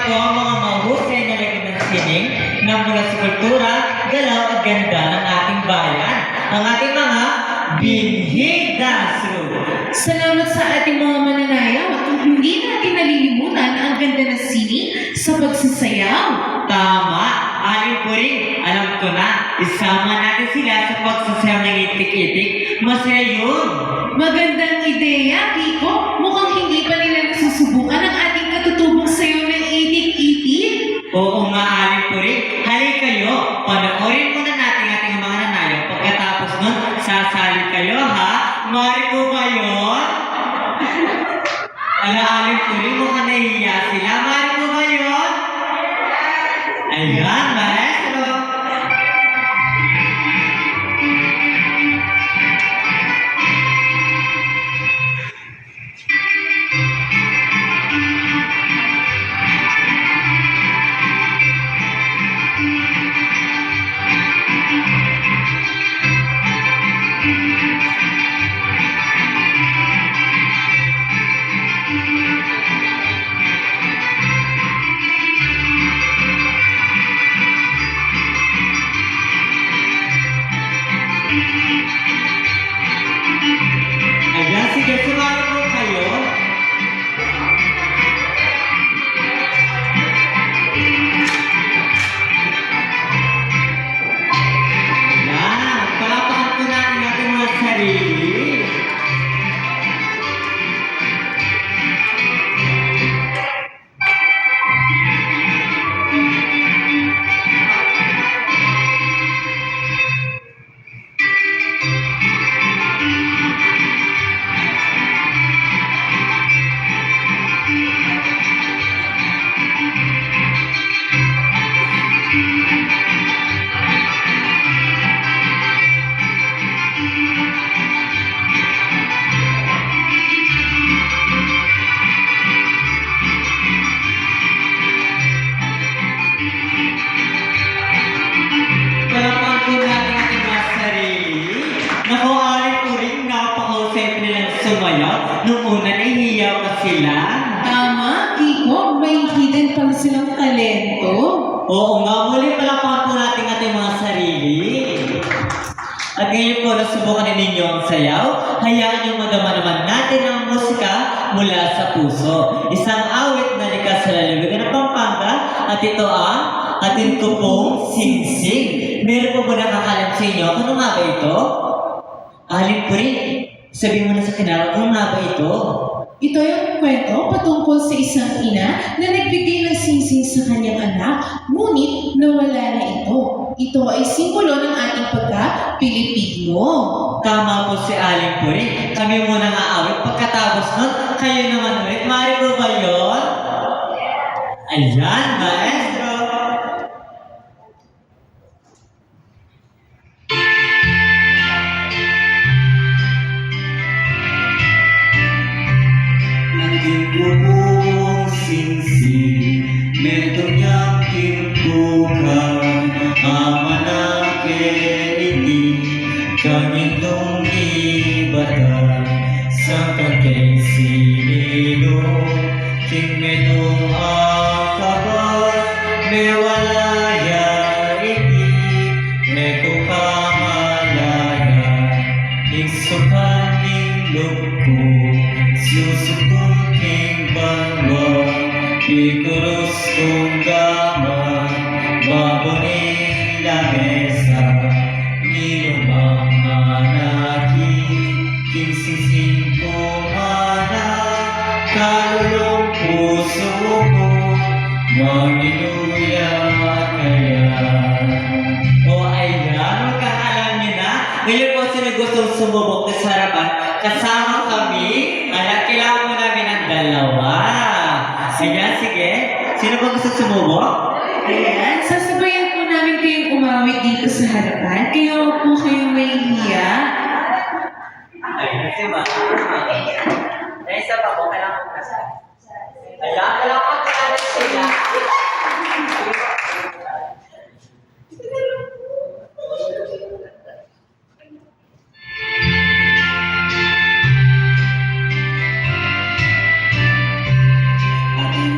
po ang mga mahusay na lagay ng sining na mula sa kultura, galaw at ganda ng ating bayan. Ang ating mga binhi dance room. Salamat sa ating mga mananayaw at hindi natin nalilimutan ang ganda ng sining sa pagsasayaw. Tama, alin po rin. Alam ko na, isama natin sila sa pagsasayaw ng itik-itik. Masaya yun. Magandang ideya, Kiko. Mukhang hindi pa nila nasusubukan ang ating katutubong sayaw ng itik-itik. Oo nga, alin po rin. Halika kayo, panoorin muna natin ating mga nanayaw. Pagkatapos nun, sasali kayo ha. Mari po ba yun? Alaalin po rin, mukhang nahihiya sila. Mari po ba yun? Ayan, maestro. Ayan, sige, sumali po kayo. Ayan, palapakan po natin ating mga sarili. Palapakan po natin ating mga sarili. Naku, alin po rin, napakahusay po nilang sumayaw. Nung una, nahihiyaw pa sila. Tama, Kiko. May hidden pala silang talento. Oo nga, muli palapakan po natin ating mga sarili. At ngayon po, nasubukan na ninyo ang sayaw. Hayaan niyong madama naman natin ang musika mula sa puso. Isang awit na likas sa lalawigan ng Pampanga. At ito ang atin ko pong sing-sing. Meron po ba nakakalam sa inyo? Ano nga ba ito? Alin po rin. Sabihin mo na sa kinarap, ano nga ba ito? Ito yung kwento patungkol sa isang ina na nagbigay ng singsing sa kanyang anak, ngunit nawala na ito. Ito ay simbolo ng ating pagka-Pilipino. Tama po si Alin po rin. Kami muna nga awit. Pagkatapos nun, kayo naman ulit. Mari po ba yun? Ayan, maestro. Ating pupong sing-sing, meron niyang timbukan, amanakini, ganitong ibatan, sa kagay sinilo, king medong akabat, mewalaya ini, meto kamalaya, iksukaning loko, susukuking bangwa, ikuros kong gama, babonin lamesa, niyong mga naki, kinsising ko mana, kalulong puso ko, maniluya kaya. O ayan, magkakalam niyo na. Ngayon po sino gustong sumubok sa harapan, kasama kami, at kailangan mo namin ang dalawa. Sige, sige. Sino ba gusto sumubok? Ayan, sasabayan po namin kayong umawit dito sa harapan, kaya huwag po kayong mahihiya. Ay, kasi ba? Dahil sa pa po, kailangan mo kasi. Ayan, kailangan ko namin sila. Ating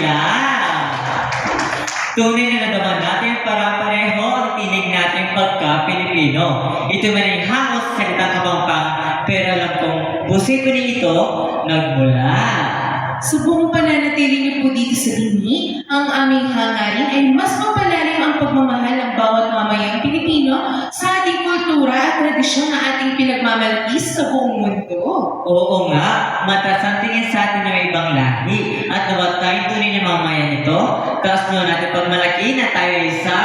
sila. Tunay na nadaman natin para pareho ang tinig natin pagka-Pilipino. Ito man ay hangos sa salitang Kapampangan, pero alam kong pusit ko ito nagmula. Sa buong pananatili niyo po dito sa Bini, ang aming hangarin ay mas mapalalim ang pagmamahal ng bawat mamayang Pilipino sa ating kultura at tradisyon na ating pinagmamalakis sa buong mundo. Oo nga, mataas ang tingin sa atin ng ibang lahi at nawat tayong tunay na mamayan nito, taas nyo natin pagmalaki na tayo ay isa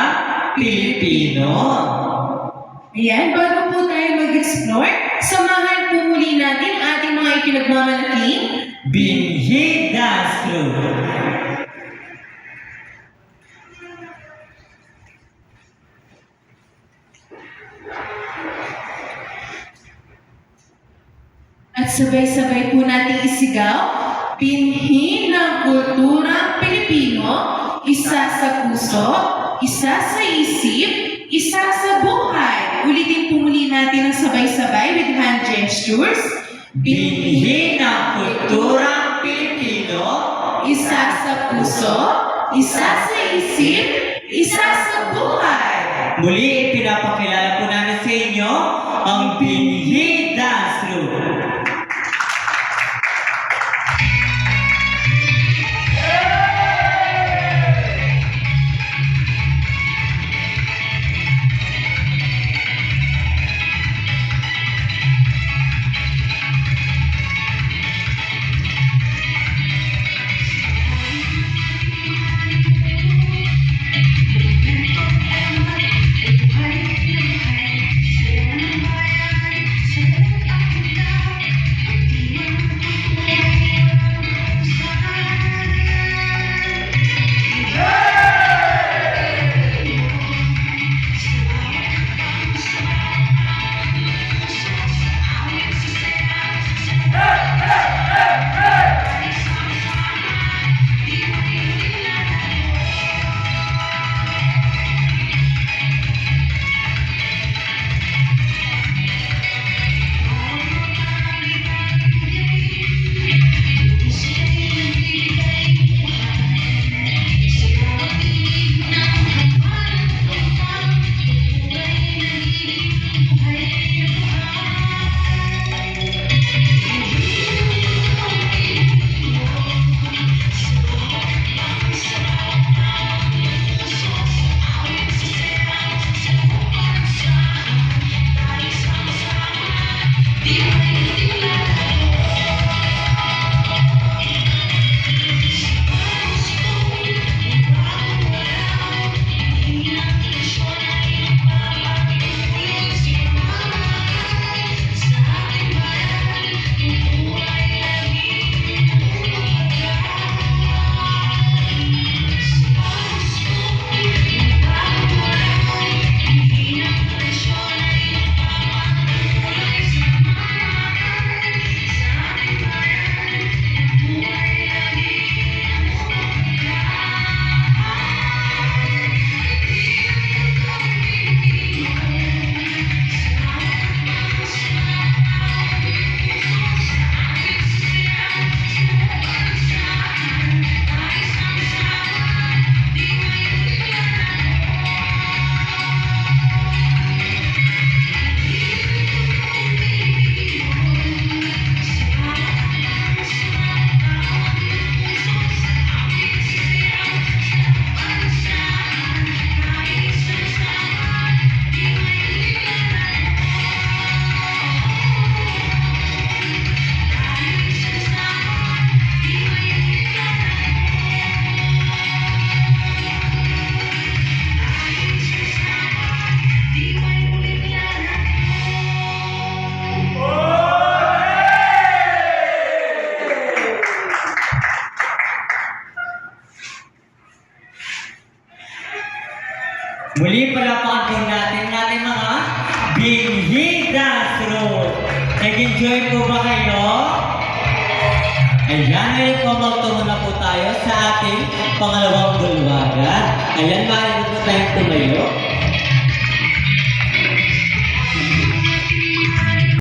Pilipino. Ayan, bago po tayo mag-explore, samahan po muli natin ang ating mga ipinagmamalaking Binhi Daslo. at sabay-sabay po nating isigaw, binhi ng kulturang Pilipino, isa sa puso, isa sa isip, isa sa buhay. Ulitin po muli natin ang sabay-sabay with hand gestures. Binhi ng kulturang Pilipino, Isa sa puso, isa sa isip, isa sa buhay. muli ipinapakilala po namin sa inyo ang Binhi Daslo. Muli palapakan po natin ating mga Binhi Daslo. Nag-enjoy po ba kayo? Ayan, ngayon po magtungo na po tayo sa ating pangalawang bulwagan. Ayan, maaari po tayong tumayo.